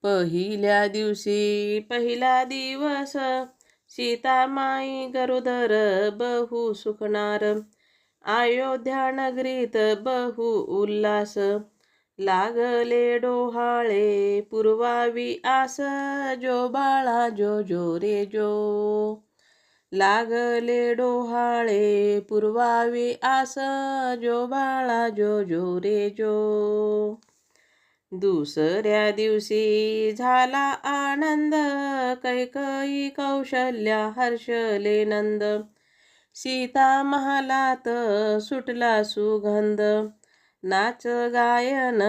पहिल्या दिवशी पहिला दिवस सीतामाई गरोदर बहु सुखणार. अयोध्या नगरीत बहु उल्हास लागले डोहाळे पुरवावी आस. जो बाळा जो जो रे जो लागले डोहाळे पुरवावी आस. जो बाळा जो जो रे जो. दुसऱ्या दिवशी झाला आनंद कैकई कौशल्या हर्षले नंद. सीता महालात सुटला सुगंध नाच गायन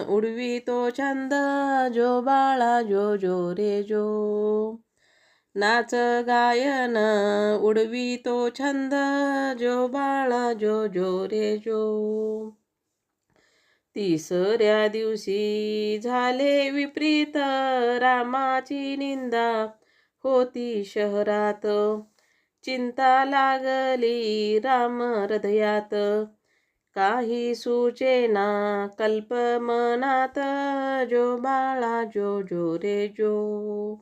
उडवी तो छंद. जो बाळा जो जो रे जो नाच गायन उडवी तो छंद. जो बाळा जो जो रे जो. तिसऱ्या दिवशी झाले विपरीत रामाची निंदा होती शहरात. चिंता लागली राम हृदयात काही सुचेना कल्प मनात. जो बाळा जो जो रे जो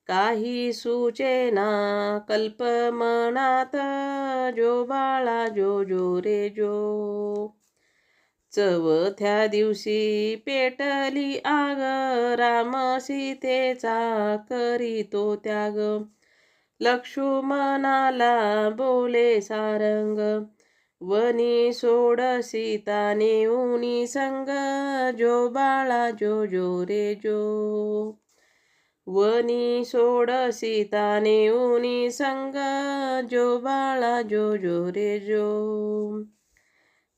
काही सुचेना कल्प मनात. जो बाळा जो जो रे जो. चौथ्या दिवशी पेटली आग राम सीतेचा करीतो त्याग. लक्ष्मणाला बोले सारंग वनी सोड सीता नेऊनी संग. जो बाळा जो जो रे जो वनी सोड सीता नेऊनी संग. जो बाळा जो जो रे जो.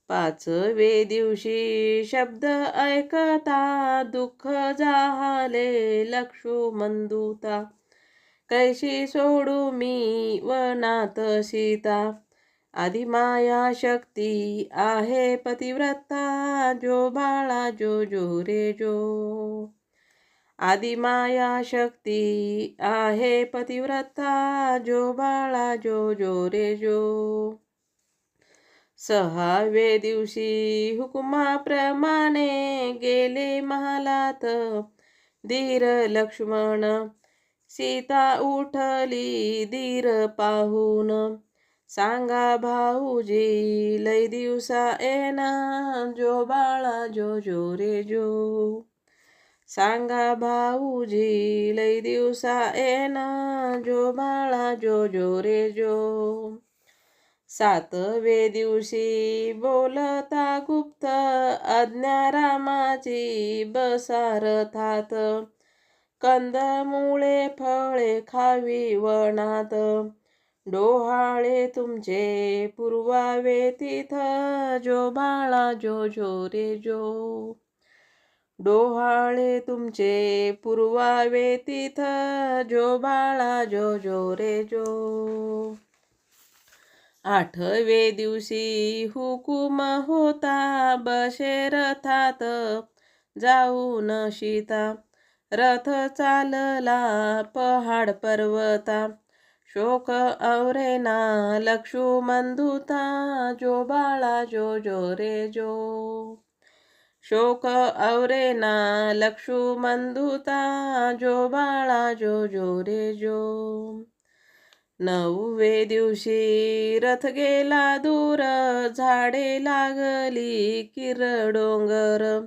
पाचवे दिवशी शब्द ऐकता दुःख झाले लक्ष्मण दूता. कैशी सोडू मी वनात सीता आदिमाया शक्ती आहे पतिव्रता. जो बाळा जो जो रे जो आदिमाया शक्ती आहे पतिव्रता. जो बाळा जो जो रे जो. सहावे दिवशी हुकुमाप्रमाणे गेले महालात धीर लक्ष्मण. सीता उठली धीर पाहून सांगा भाऊजी लय दिवसा येना. जो बाळा जो जो रे जो सांगा भाऊजी लय दिवसा येना. जो बाळा जो जो रे जो. सातवे दिवशी बोलता गुप्त आज्ञा रामाची बसा रथात. कंदमुळे फळे खावी वनात डोहाळे तुमचे पुरवावे तिथ. जो बाळा जो जो रे जो डोहाळे तुमचे पुरवावे तिथ. जो बाळा जो जो रे जो. आठवे दिवशी हुकुम होता बसे रथात जाऊन सीता. रथ चालला पहाड पर्वता शोक औरेना लक्ष्मण दूता. जो बाळा जो जो रे जो शोक औरेना लक्ष्मण दूता. जो बाळा जो जो रे जो. नववे दिवशी रथ गेला दूर झाडे लागली किर डोंगर.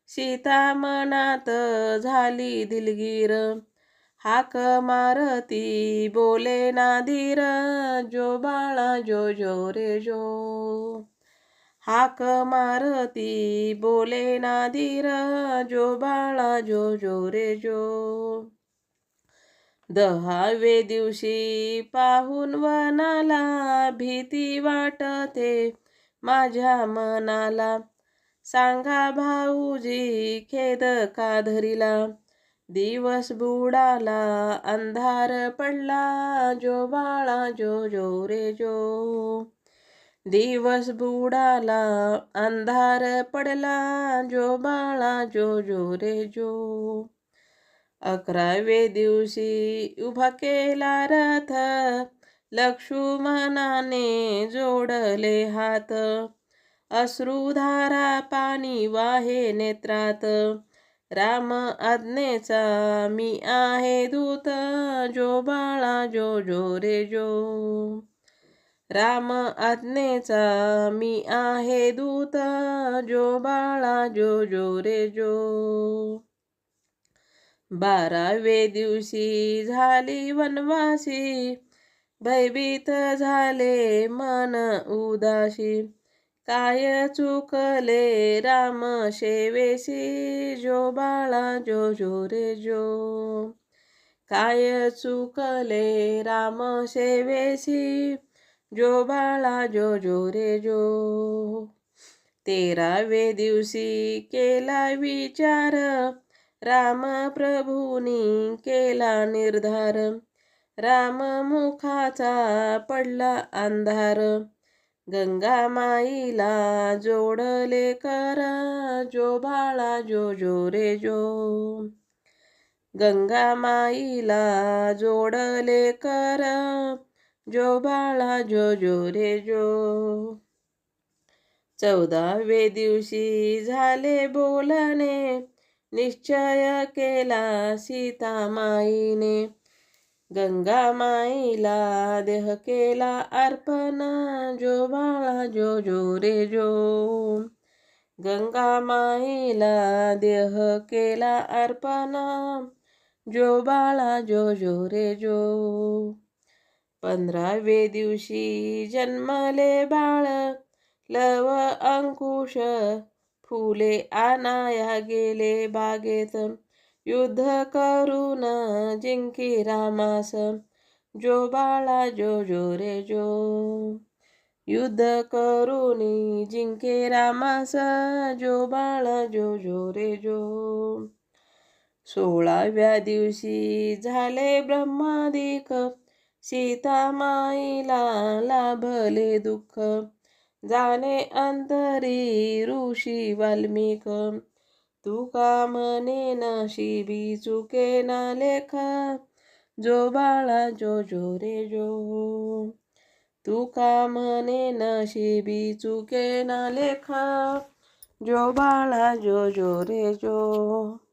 सीता मनात झाली दिलगीर हाक मारती बोले ना धीर. जो बाळा जो जो रे जो हाक मारती बोले ना धीर. जो बाळा जो जो रे जो. दहावे दिवशी पाहून वनाला भीती वाटते माझ्या मनाला. सांगा भाऊजी खेद का धरिला दिवस बुडाला अंधार पडला. जो बाळा जो जो रे जो दिवस बुडाला अंधार पडला. जो बाळा जो जो रे जो. 11वे दिवशी उभा केला रथ लक्ष्मणाने जोडले हात. अश्रुधारा पाणी वाहे नेत्रात राम आज्ञेचा मी आहे दूत, जो बाळा जो जो रे जो. राम आज्ञेचा मी आहे दूत, जो बाळा जो जो रे जो. 12वे दिवशी झाली वनवासी, भयभीत झाले मन उदासी. काय चुकले राम सेवेसी, जो बाळा जो जो रे जो. काय चुकले राम सेवेसी, जो बाळा जो जो रे जो. 13वे दिवशी केला विचार, राम प्रभूनी केला निर्धार. राम मुखाचा पडला अंधार, गंगा माईला जोडले कर, जो बाळा जो जो रे जो. गंगा माईला जोडले कर, जो बाळा जो जो रे जो. 14वे दिवशी झाले बोलणे, निश्चय केला सीता माईने. गंगा माईला देह केला अर्पण, जो बाळा जो जो रे जो. गंगा माईला देह केला अर्पण, जो बाळा जो जो रे जो. 15वे दिवशी जन्मले बाळ, लव अंकुश फुले आणाया गेले बागेत. युद्ध करून जिंकी रामास, जो बाळा जो जो रे जो. युद्ध करून जिंके रामास, जो बाळा जो जो रे जो. 16व्या दिवशी झाले ब्रह्मादिक, सीता माईला लाभले दुःख. जाणे अंतरी ऋषी वाल्मिक, तुका म्हणे नशिबी चुके ना लेख, जो बाळा जो जो रे जो. तुका म्हणे नशिबी चुके ना लेख, जो बाळा जो जो रे जो.